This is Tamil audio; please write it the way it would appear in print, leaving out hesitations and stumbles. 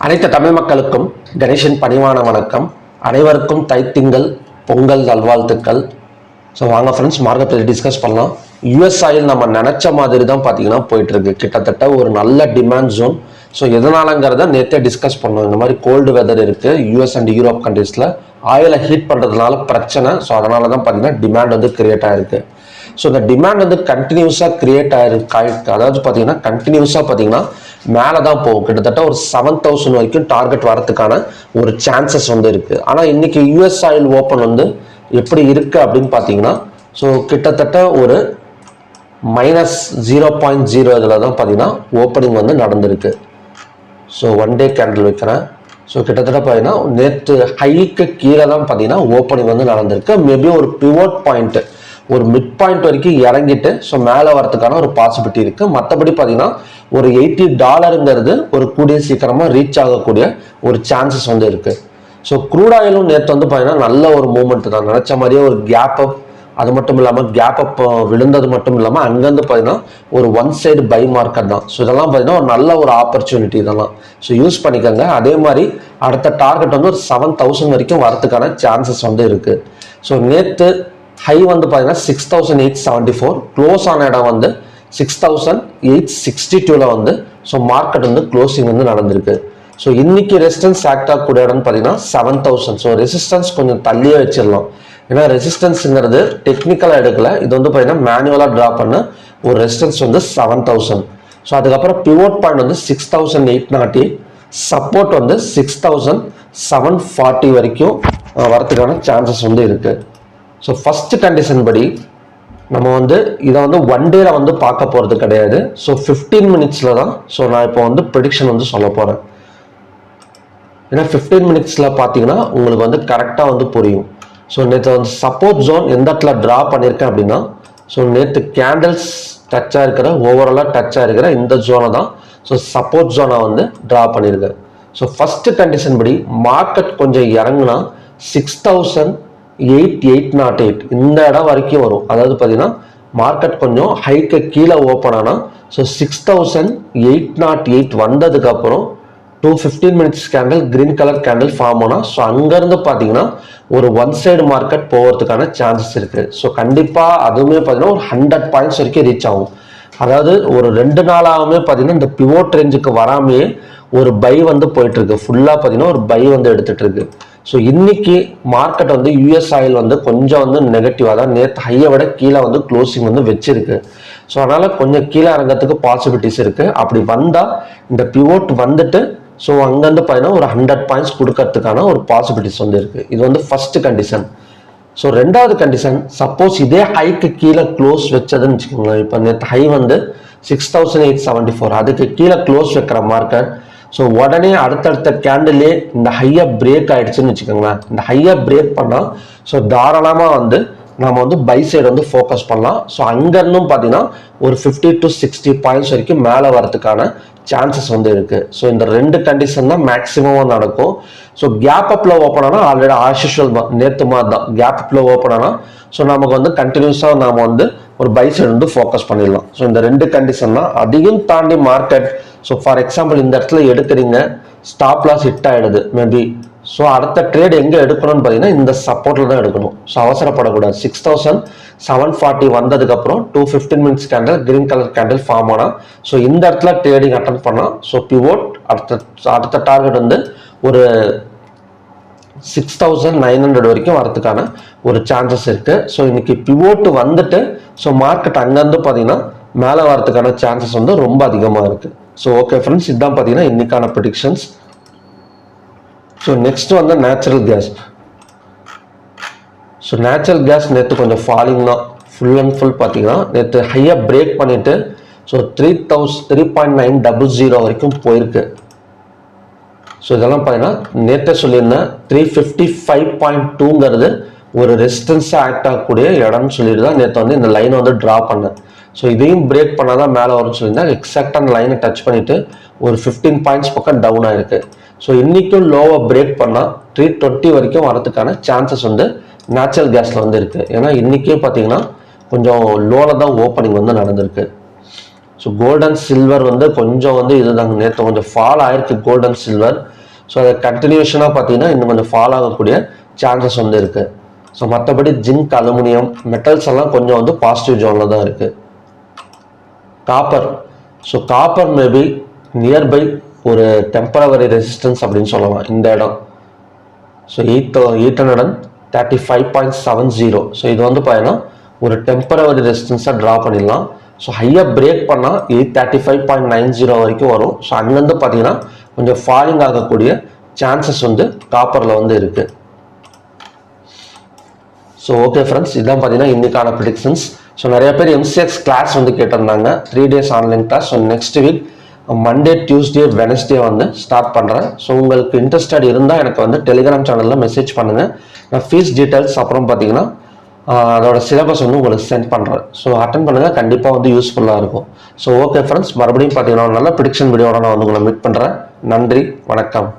அனைத்து தமிழ் மக்களுக்கும் கணேஷின் பணிவான வணக்கம். அனைவருக்கும் தைத்திங்கள் பொங்கல் நல்வாழ்த்துக்கள். ஸோ வாங்க ஃப்ரெண்ட்ஸ், மார்க்கெட்டில் டிஸ்கஸ் பண்ணலாம். யூஎஸ் ஆயில் நம்ம நினச்ச மாதிரி தான் பார்த்தீங்கன்னா போயிட்டுருக்கு. கிட்டத்தட்ட ஒரு நல்ல டிமாண்ட் ஜோன். ஸோ எதனாலங்கிறத நேற்றே டிஸ்கஸ் பண்ணோம். இந்த மாதிரி கோல்டு வெதர் இருக்குது யூஎஸ் அண்ட் யூரோப் கண்ட்ரீஸில். ஆயிலை ஹீட் பண்ணுறதுனால பிரச்சனை. ஸோ அதனால தான் பார்த்தீங்கன்னா டிமாண்ட் வந்து கிரியேட் ஆகிருக்கு. ஸோ இந்த டிமாண்ட் வந்து கண்டினியூஸாக கிரியேட் ஆகிருக்கு. அதாவது பார்த்தீங்கன்னா கண்டினியூஸாக பார்த்தீங்கன்னா மேலே தான் போகும். கிட்டத்தட்ட ஒரு 7,000 வரைக்கும் டார்கெட் வரதுக்கான ஒரு சான்சஸ் வந்து இருக்குது. ஆனால் இன்னைக்கு யூஎஸ் ஆயில் ஓப்பன் வந்து எப்படி இருக்குது அப்படின்னு பார்த்தீங்கன்னா, ஸோ கிட்டத்தட்ட ஒரு -0.0 இதில் தான் பார்த்தீங்கன்னா ஓப்பனிங் வந்து நடந்திருக்கு. ஸோ ஒன் டே கேண்டில் வைக்கிறேன். ஸோ கிட்டத்தட்ட பார்த்தீங்கன்னா நேற்று ஹைக்கு கீழே தான் பார்த்தீங்கன்னா ஓப்பனிங் வந்து நடந்திருக்கு. மேபி ஒரு பிவோட் பாயிண்ட், ஒரு மிட் பாயிண்ட் வரைக்கும் இறங்கிட்டு ஸோ மேலே வரதுக்கான ஒரு பாசிபிலிட்டி இருக்குது. மற்றபடி பார்த்தீங்கன்னா ஒரு $80 ஒரு கூடிய சீக்கிரமாக ரீச் ஆகக்கூடிய ஒரு சான்சஸ் வந்து இருக்குது. ஸோ க்ரூட் ஆயிலும் நேற்று வந்து பார்த்தீங்கன்னா நல்ல ஒரு மூவ்மெண்ட் தான். நினச்ச மாதிரியே ஒரு கேப் அப், அது மட்டும் இல்லாமல் கேப் அப் விழுந்தது மட்டும் இல்லாமல் அங்கேருந்து பார்த்தீங்கன்னா ஒரு ஒன் சைடு பை மார்க்கெட் தான். ஸோ இதெல்லாம் பார்த்தீங்கன்னா ஒரு நல்ல ஒரு ஆப்பர்ச்சுனிட்டி இதெல்லாம். ஸோ யூஸ் பண்ணிக்கோங்க. அதே மாதிரி அடுத்த டார்கெட் வந்து ஒரு 7,000 வரைக்கும் வரதுக்கான சான்சஸ் வந்து இருக்குது. ஸோ நேற்று ஹை வந்து பார்த்தீங்கன்னா 6,874, க்ளோஸ் ஆன இடம் வந்து 6,862 வந்து ஸோ மார்க்கெட் வந்து க்ளோசிங் வந்து நடந்திருக்கு. ஸோ இன்னைக்கு ரெசிஸ்டன்ஸ் ஆக்ட் ஆகக்கூடிய இடம்னு பார்த்தீங்கன்னா 7,000. ஸோ ரெசிஸ்டன்ஸ் கொஞ்சம் தள்ளியே வச்சிடலாம். ஏன்னா ரெசிஸ்டன்ஸுங்கிறது டெக்னிக்கலாக எடுக்கல, இது வந்து பார்த்தீங்கன்னா மேனுவலாக ட்ரா பண்ண ஒரு ரெசிஸ்டன்ஸ் வந்து 7,000. ஸோ அதுக்கப்புறம் பிவோட் பாயிண்ட் வந்து 6,808, சப்போர்ட் வந்து 6,740 வரைக்கும் வரதுக்கான சான்சஸ் வந்து இருக்குது. ஸோ ஃபஸ்ட்டு கண்டிஷன் படி நம்ம வந்து இதை வந்து ஒன் டேல வந்து பார்க்க போகிறது கிடையாது. ஸோ 15 மினிட்ஸில் தான் ஸோ நான் இப்போ வந்து ப்ரெடிக்ஷன் வந்து சொல்ல போகிறேன். ஏன்னா 15 மினிட்ஸில் பார்த்தீங்கன்னா உங்களுக்கு வந்து கரெக்டாக வந்து புரியும். ஸோ நேற்று வந்து சப்போர்ட் ஜோன் எந்த இடத்துல ட்ரா பண்ணியிருக்கேன் அப்படின்னா, ஸோ நேற்று கேண்டில்ஸ் டச்சாக இருக்கிற, ஓவராலாக டச்சாக இருக்கிற இந்த ஜோனை தான் ஸோ சப்போர்ட் ஜோனை வந்து ட்ரா பண்ணியிருக்கேன். ஸோ ஃபஸ்ட்டு கண்டிஷன் படி மார்க்கெட் கொஞ்சம் இறங்குனா 6,808 இந்த இடம் வரைக்கும் வரும். அதாவது பார்த்தீங்கன்னா மார்க்கெட் கொஞ்சம் ஹைக்கு கீழே ஓப்பன் ஆனால் ஸோ 6,808 வந்ததுக்கப்புறம் 215 minutes candle green colour candle form ஆனால் ஸோ அங்கேருந்து பார்த்தீங்கன்னா ஒரு ஒன் சைடு மார்க்கெட் போகிறதுக்கான சான்சஸ் இருக்குது. ஸோ கண்டிப்பாக அதுவுமே பார்த்தீங்கன்னா ஒரு 100 பாயிண்ட்ஸ் வரைக்கும் ரீச் ஆகும். அதாவது ஒரு 2 நாளாகவே பார்த்தீங்கன்னா இந்த பிவோட் ரேஞ்சுக்கு வராமையே ஒரு பை வந்து போயிட்டுருக்கு. ஃபுல்லாக பார்த்தீங்கன்னா ஒரு பை வந்து எடுத்துகிட்டு இருக்கு. ஸோ இன்னைக்கு மார்க்கெட் வந்து யூஎஸ் ஆயில் வந்து கொஞ்சம் வந்து நெகட்டிவாக தான், நேற்று ஹையை விட கீழே வந்து க்ளோசிங் வந்து வச்சிருக்கு. ஸோ அதனால் கொஞ்சம் கீழே இறங்கிறதுக்கு பாசிபிலிட்டிஸ் இருக்குது. அப்படி வந்தால் இந்த பிவோட் வந்துட்டு ஸோ அங்கேருந்து பார்த்தீங்கன்னா ஒரு 100 பாயிண்ட்ஸ் கொடுக்கறதுக்கான ஒரு பாசிபிலிட்டிஸ் வந்து இருக்குது. இது வந்து ஃபஸ்ட்டு கண்டிஷன். ஸோ ரெண்டாவது கண்டிஷன், சப்போஸ் இதே ஹைக்கு கீழே க்ளோஸ் வச்சதுன்னு வச்சுக்கோங்களேன். இப்போ நேற்று ஹை வந்து 6,874, அதுக்கு கீழே க்ளோஸ் வைக்கிற மார்க்கெட் ஸோ உடனே அடுத்தடுத்த கேண்டிலே இந்த ஹையை பிரேக் ஆகிடுச்சுன்னு வச்சுக்கோங்களேன். இந்த ஹையை பிரேக் பண்ணால் ஸோ தாராளமாக வந்து நம்ம வந்து பை சைடு வந்து ஃபோக்கஸ் பண்ணலாம். ஸோ அங்கேருந்தும் பார்த்தீங்கன்னா ஒரு 50 to 60 பாயிண்ட்ஸ் வரைக்கும் மேலே வரதுக்கான சான்சஸ் வந்து இருக்குது. ஸோ இந்த 2 கண்டிஷன் தான் மேக்ஸிமமாக நடக்கும். ஸோ கேப் அப்பில் ஓப்பன் ஆனால் ஆல்ரெடி ஆஷுவல் நேற்று மாதிரி தான் கேப் அப்பில் ஓப்பன் ஆனால் ஸோ நமக்கு வந்து கண்டினியூஸாக நாம் வந்து ஒரு பை சைடு வந்து ஃபோக்கஸ் பண்ணிடலாம். ஸோ இந்த 2 கண்டிஷன் தான். அதையும் தாண்டி மார்க்கெட் ஸோ ஃபார் எக்ஸாம்பிள் இந்த இடத்துல எடுக்கிறீங்க, ஸ்டாப் லாஸ் ஹிட் ஆகிடுது மேபி. ஸோ அடுத்த ட்ரேட் எங்கே எடுக்கணும்னு பார்த்தீங்கன்னா இந்த சப்போர்ட்டில் தான் எடுக்கணும். ஸோ அவசரப்படக்கூடாது. 6,740 வந்ததுக்கப்புறம் 215 minutes candle green colour candle form ஆனால் ஸோ இந்த இடத்துல ட்ரேடிங் அட்டன் பண்ணால் ஸோ பிவோட் அடுத்த டார்கெட் வந்து ஒரு 6,900 வரைக்கும் வரதுக்கான ஒரு சான்சஸ் இருக்குது. ஸோ இன்னைக்கு பிவோட் வந்துட்டு ஸோ மார்க்கெட் அங்கேருந்து பார்த்தீங்கன்னா மேலே வரதுக்கான சான்சஸ் வந்து ரொம்ப அதிகமாக இருக்குது. ஸோ ஓகே ஃப்ரெண்ட்ஸ், இதுதான் பார்த்தீங்கன்னா இன்னைக்கான ப்ரெடிக்ஷன்ஸ். ஸோ நெக்ஸ்ட் வந்து natural gas. So natural gas நேற்று கொஞ்சம் ஃபாலிங் தான். ஃபுல் அண்ட் ஃபுல் பார்த்தீங்கன்னா நேற்று ஹையை பிரேக் பண்ணிவிட்டு ஸோ 3.900 வரைக்கும் போயிருக்கு. ஸோ இதெல்லாம் பார்த்தீங்கன்னா நேற்று சொல்லியிருந்தேன் 355.2ங்கிறது ஒரு ரெசிஸ்டன்ஸாக ஆக்ட் ஆகக்கூடிய இடம்னு சொல்லிட்டு தான் நேற்று வந்து இந்த லைனை வந்து ட்ரா பண்ணேன். ஸோ இதையும் பிரேக் பண்ணால் தான் மேலே வரும்னு சொல்லியிருந்தேன். எக்ஸாக்டாக அந்த லைனை டச் பண்ணிவிட்டு ஒரு 15 பாயிண்ட்ஸ் பக்கம் டவுன் ஆகிருக்கு. ஸோ இன்றைக்கும் லோவை பிரேக் பண்ணால் 320 வரைக்கும் வரதுக்கான சான்சஸ் வந்து நேச்சுரல் கேஸில் வந்து இருக்குது. ஏன்னா இன்றைக்கே பார்த்தீங்கன்னா கொஞ்சம் லோவில் தான் ஓப்பனிங் வந்து நடந்திருக்கு. ஸோ கோல்ட் அண்ட் சில்வர் வந்து கொஞ்சம் வந்து இதுதாங்க நேற்று கொஞ்சம் ஃபால் ஆயிருக்கு கோல்ட் அண்ட் சில்வர். ஸோ அதை கண்டினியூஷனாக பார்த்தீங்கன்னா இன்னும் கொஞ்சம் ஃபால் ஆகக்கூடிய சான்சஸ் வந்து இருக்குது. ஸோ மற்றபடி ஜிங்க், அலுமினியம், மெட்டல்ஸ் எல்லாம் கொஞ்சம் வந்து பாசிட்டிவ் ஜோனில் தான் இருக்குது. Copper, so copper maybe nearby ஒரு டெம்பரவரி ரெசிஸ்டன்ஸ் அப்படின்னு சொல்லலாம் இந்த இடம். ஸோ 835.70. ஸோ இது வந்து பார்த்தீங்கன்னா ஒரு டெம்பரவரி ரெசிஸ்டன்ஸாக ட்ரா பண்ணிடலாம். ஸோ ஹையாக பிரேக் பண்ணால் 835.90 வரைக்கும் வரும். ஸோ அங்கேருந்து பார்த்தீங்கன்னா கொஞ்சம் ஃபாலிங் ஆகக்கூடிய சான்சஸ் வந்து காப்பரில் வந்து இருக்குது. ஸோ ஓகே ஃப்ரெண்ட்ஸ், இதுதான் பார்த்தீங்கன்னா இன்னைக்கான ப்ரிடிக்ஷன்ஸ். ஸோ நிறைய பேர் MCX கிளாஸ் வந்து கேட்டிருந்தாங்க, 3 days online class. So next week Monday, Tuesday, Wednesday வந்து ஸ்டார்ட் பண்ணுறேன். ஸோ உங்களுக்கு இன்ட்ரெஸ்டட் இருந்தால் எனக்கு வந்து டெலிகிராம் சேனலில் மெசேஜ் பண்ணுங்கள். நான் ஃபீஸ் டீட்டெயில்ஸ் அப்புறம் பார்த்தீங்கன்னா அதோட சிலபஸ் வந்து உங்களுக்கு சென்ட் பண்ணுறேன். ஸோ அட்டன் பண்ணுங்கள், கண்டிப்பாக வந்து யூஸ்ஃபுல்லாக இருக்கும். ஸோ ஓகே ஃப்ரெண்ட்ஸ், மறுபடியும் பார்த்தீங்கன்னா நல்ல ப்ரிடிக்ஷன் வீடியோட நான் வந்து உங்களை மீட் பண்ணுறேன். நன்றி, வணக்கம்.